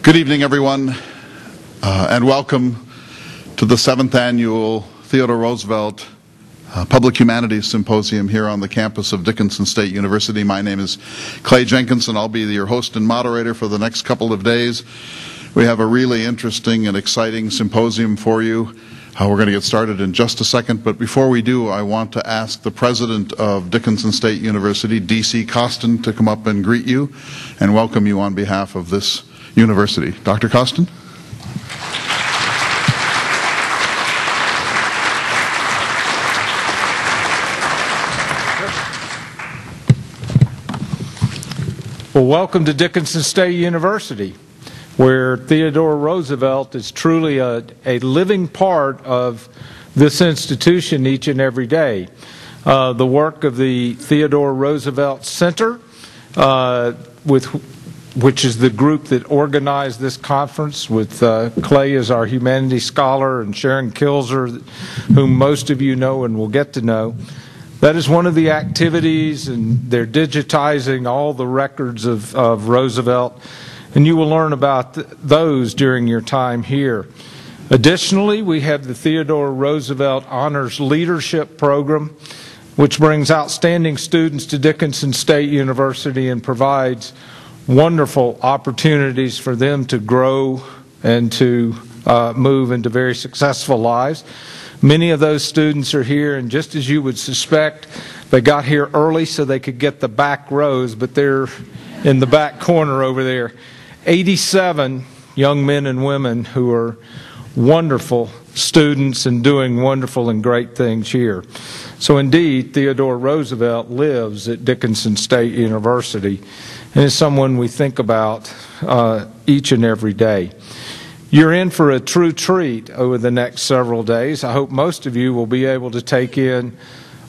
Good evening, everyone, and welcome to the 7th Annual Theodore Roosevelt Public Humanities Symposium here on the campus of Dickinson State University. My name is Clay Jenkinson. I'll be your host and moderator for the next couple of days. We have a really interesting and exciting symposium for you. We're going to get started in just a second, but before we do, I want to ask the president of Dickinson State University, D.C. Coston, to come up and greet you and welcome you on behalf of this university. Dr. Coston? Well, welcome to Dickinson State University, where Theodore Roosevelt is truly a living part of this institution each and every day. The work of the Theodore Roosevelt Center, which is the group that organized this conference, with Clay as our humanities scholar and Sharon Kilzer, whom most of you know and will get to know. That is one of the activities, and they're digitizing all the records of Roosevelt, and you will learn about those during your time here. Additionally, we have the Theodore Roosevelt Honors Leadership Program, which brings outstanding students to Dickinson State University and provides wonderful opportunities for them to grow and to move into very successful lives. Many of those students are here, and just as you would suspect, they got here early so they could get the back rows, but they're in the back corner over there. 87 young men and women who are wonderful students and doing wonderful and great things here. So indeed, Theodore Roosevelt lives at Dickinson State University and is someone we think about each and every day. You're in for a true treat over the next several days. I hope most of you will be able to take in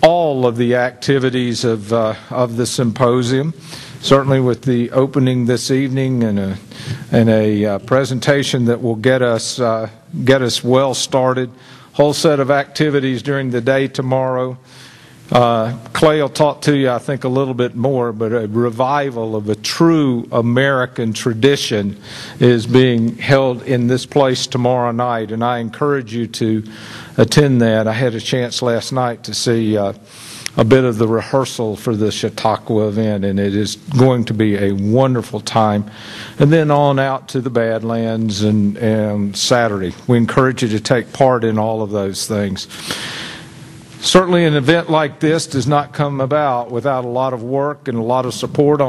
all of the activities of the symposium, certainly with the opening this evening and a presentation that will get us well started. Whole set of activities during the day tomorrow. Clay will talk to you, I think, a little bit more, but a revival of a true American tradition is being held in this place tomorrow night, and I encourage you to attend that. I had a chance last night to see a bit of the rehearsal for the Chautauqua event, and it is going to be a wonderful time. And then on out to the Badlands and Saturday. We encourage you to take part in all of those things. Certainly an event like this does not come about without a lot of work and a lot of support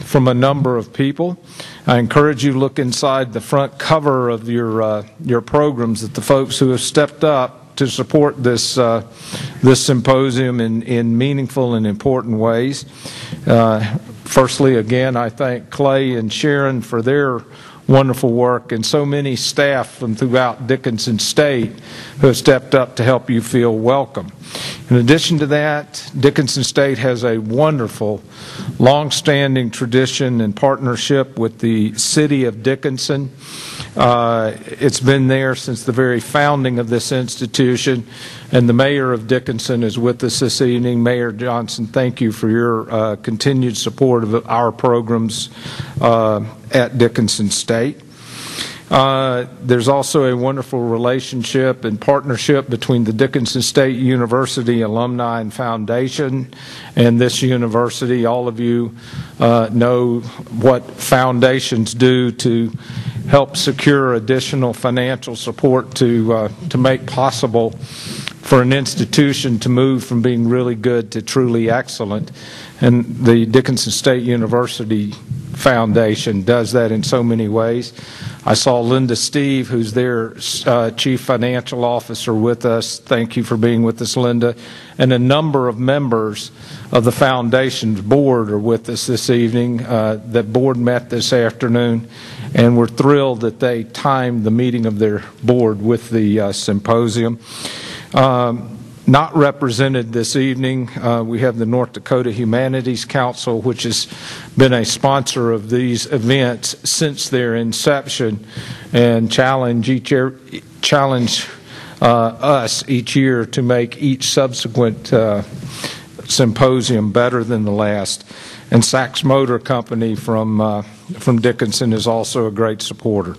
from a number of people. I encourage you to look inside the front cover of your programs at the folks who have stepped up to support this symposium in meaningful and important ways. Firstly, again, I thank Clay and Sharon for their wonderful work, and so many staff from throughout Dickinson State who have stepped up to help you feel welcome. In addition to that, Dickinson State has a wonderful, long-standing tradition and partnership with the city of Dickinson. It's been there since the very founding of this institution, and the mayor of Dickinson is with us this evening. Mayor Johnson, thank you for your continued support of our programs at Dickinson State. There's also a wonderful relationship and partnership between the Dickinson State University Alumni and Foundation and this university. All of you know what foundations do to help secure additional financial support to make possible for an institution to move from being really good to truly excellent. And the Dickinson State University Foundation does that in so many ways. I saw Linda Steve, who's their Chief Financial Officer, with us. Thank you for being with us, Linda. And a number of members of the Foundation's board are with us this evening. That board met this afternoon, and we're thrilled that they timed the meeting of their board with the symposium. Not represented this evening, we have the North Dakota Humanities Council, which has been a sponsor of these events since their inception and challenge us each year to make each subsequent symposium better than the last. and Sachs Motor Company from Dickinson is also a great supporter.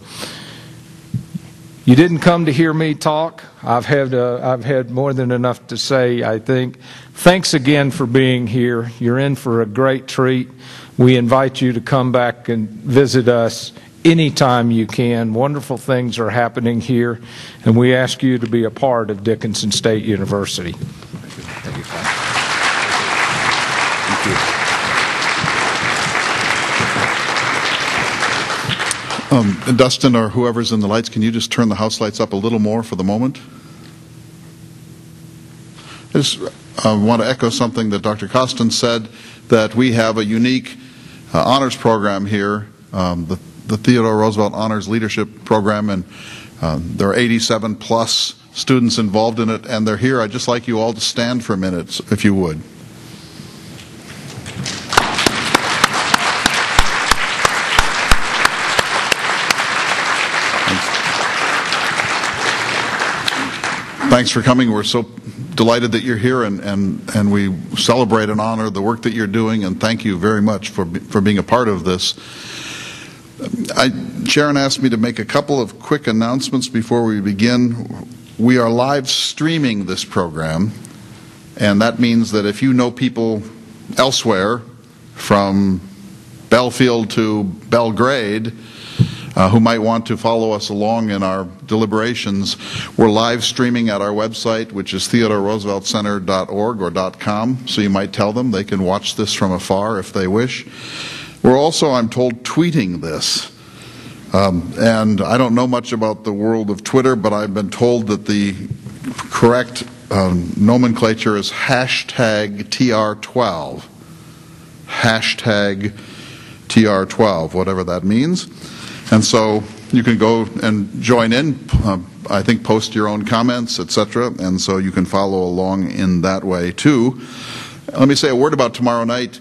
You didn't come to hear me talk. I've had more than enough to say, I think. Thanks again for being here. You're in for a great treat. We invite you to come back and visit us anytime you can. Wonderful things are happening here, and we ask you to be a part of Dickinson State University. Thank you. Dustin or whoever's in the lights, can you just turn the house lights up a little more for the moment? I just want to echo something that Dr. Coston said, that we have a unique honors program here, the Theodore Roosevelt Honors Leadership Program, and there are 87 plus students involved in it, and they're here. I'd just like you all to stand for a minute, if you would. Thanks for coming. We're so delighted that you're here, and we celebrate and honor the work that you're doing, and thank you very much for being a part of this. Sharon asked me to make a couple of quick announcements before we begin. We are live streaming this program, and that means that if you know people elsewhere, from Belfield to Belgrade, who might want to follow us along in our deliberations, we're live streaming at our website, which is theodorerooseveltcenter.org or .com, so you might tell them they can watch this from afar if they wish. We're also, I'm told, tweeting this. And I don't know much about the world of Twitter, but I've been told that the correct nomenclature is hashtag TR12. Hashtag TR12, whatever that means. And so you can go and join in, I think post your own comments, etc., and so you can follow along in that way too. Let me say a word about tomorrow night.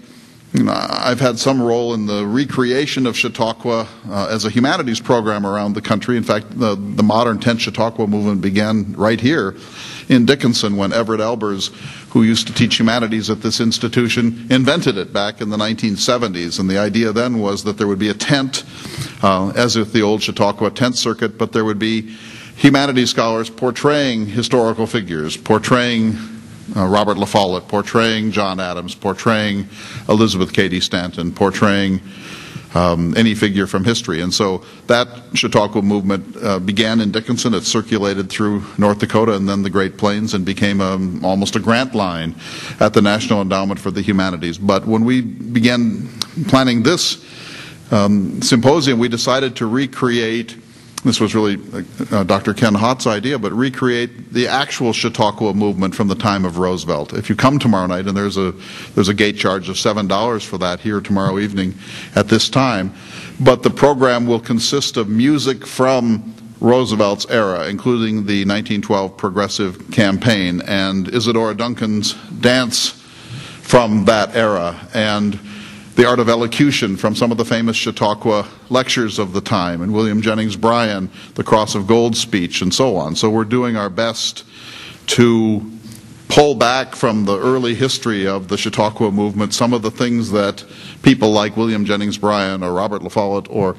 I've had some role in the recreation of Chautauqua as a humanities program around the country. In fact, the modern 10th Chautauqua movement began right here in Dickinson when Everett Albers, who used to teach humanities at this institution, invented it back in the 1970s. And the idea then was that there would be a tent, as with the old Chautauqua tent circuit, but there would be humanities scholars portraying historical figures, portraying Robert La Follette, portraying John Adams, portraying Elizabeth Cady Stanton, portraying any figure from history. And so that Chautauqua movement began in Dickinson. It circulated through North Dakota and then the Great Plains and became almost a grant line at the National Endowment for the Humanities. But when we began planning this symposium, we decided to recreate, this was really Dr. Ken Hott's idea, but recreate the actual Chautauqua movement from the time of Roosevelt. If you come tomorrow night, and there's a gate charge of $7 for that here tomorrow evening at this time, but the program will consist of music from Roosevelt's era, including the 1912 Progressive Campaign and Isadora Duncan's dance from that era, and the art of elocution from some of the famous Chautauqua lectures of the time, and William Jennings Bryan, the Cross of Gold speech, and so on. So we're doing our best to pull back from the early history of the Chautauqua movement some of the things that people like William Jennings Bryan or Robert La Follette or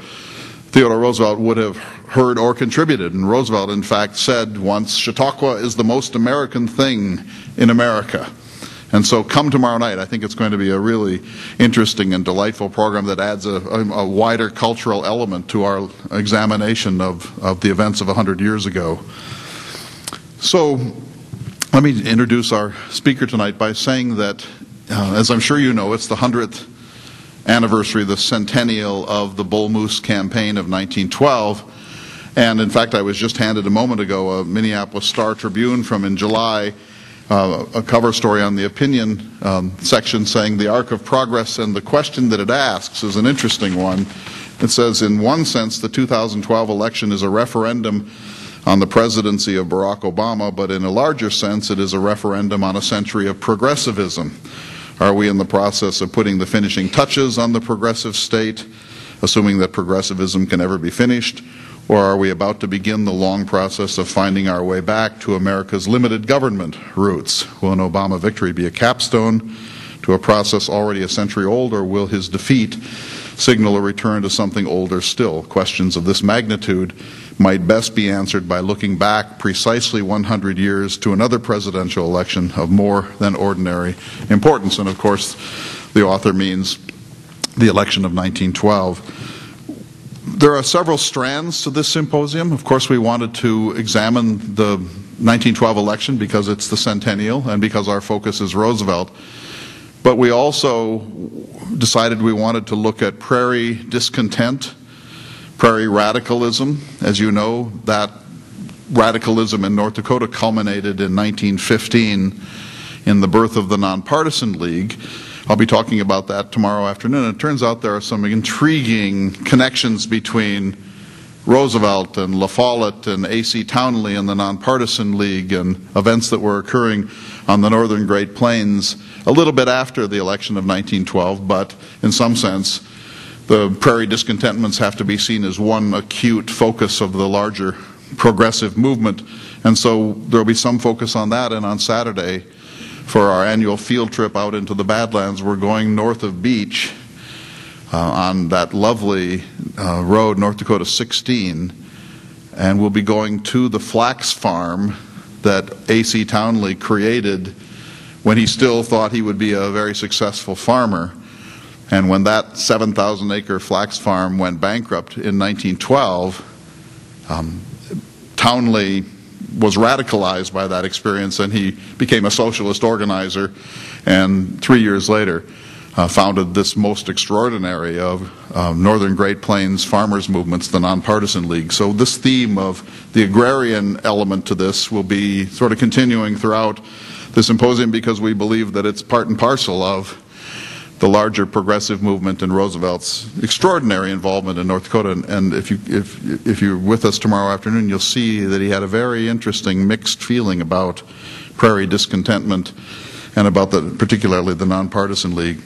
Theodore Roosevelt would have heard or contributed. And Roosevelt, in fact, said once, "Chautauqua is the most American thing in America." And so come tomorrow night. I think it's going to be a really interesting and delightful program that adds a wider cultural element to our examination of the events of 100 years ago. So let me introduce our speaker tonight by saying that, as I'm sure you know, it's the 100th anniversary, the centennial of the Bull Moose campaign of 1912. And in fact, I was just handed a moment ago a Minneapolis Star-Tribune from in July, a cover story on the opinion section saying the arc of progress, and the question that it asks is an interesting one. It says, in one sense, the 2012 election is a referendum on the presidency of Barack Obama, but in a larger sense, it is a referendum on a century of progressivism. Are we in the process of putting the finishing touches on the progressive state, assuming that progressivism can ever be finished? Or are we about to begin the long process of finding our way back to America's limited government roots? Will an Obama victory be a capstone to a process already a century old, or will his defeat signal a return to something older still? Questions of this magnitude might best be answered by looking back precisely 100 years to another presidential election of more than ordinary importance. And of course, the author means the election of 1912. There are several strands to this symposium. Of course, we wanted to examine the 1912 election because it's the centennial and because our focus is Roosevelt. But we also decided we wanted to look at prairie discontent, prairie radicalism. As you know, that radicalism in North Dakota culminated in 1915 in the birth of the Nonpartisan League. I'll be talking about that tomorrow afternoon. It turns out there are some intriguing connections between Roosevelt and La Follette and A.C. Townley and the Nonpartisan League and events that were occurring on the northern Great Plains a little bit after the election of 1912, but in some sense the prairie discontentments have to be seen as one acute focus of the larger progressive movement. And so there will be some focus on that, and on Saturday, for our annual field trip out into the Badlands, we're going north of Beach on that lovely road, North Dakota 16, and we'll be going to the flax farm that A.C. Townley created when he still thought he would be a very successful farmer. And when that 7,000-acre flax farm went bankrupt in 1912, Townley was radicalized by that experience, and he became a socialist organizer, and 3 years later founded this most extraordinary of northern Great Plains farmers' movements, the Nonpartisan League. So this theme of the agrarian element to this will be sort of continuing throughout the symposium, because we believe that it's part and parcel of the larger progressive movement and Roosevelt's extraordinary involvement in North Dakota. And if you're with us tomorrow afternoon, you'll see that he had a very interesting mixed feeling about prairie discontentment and about particularly the Nonpartisan League.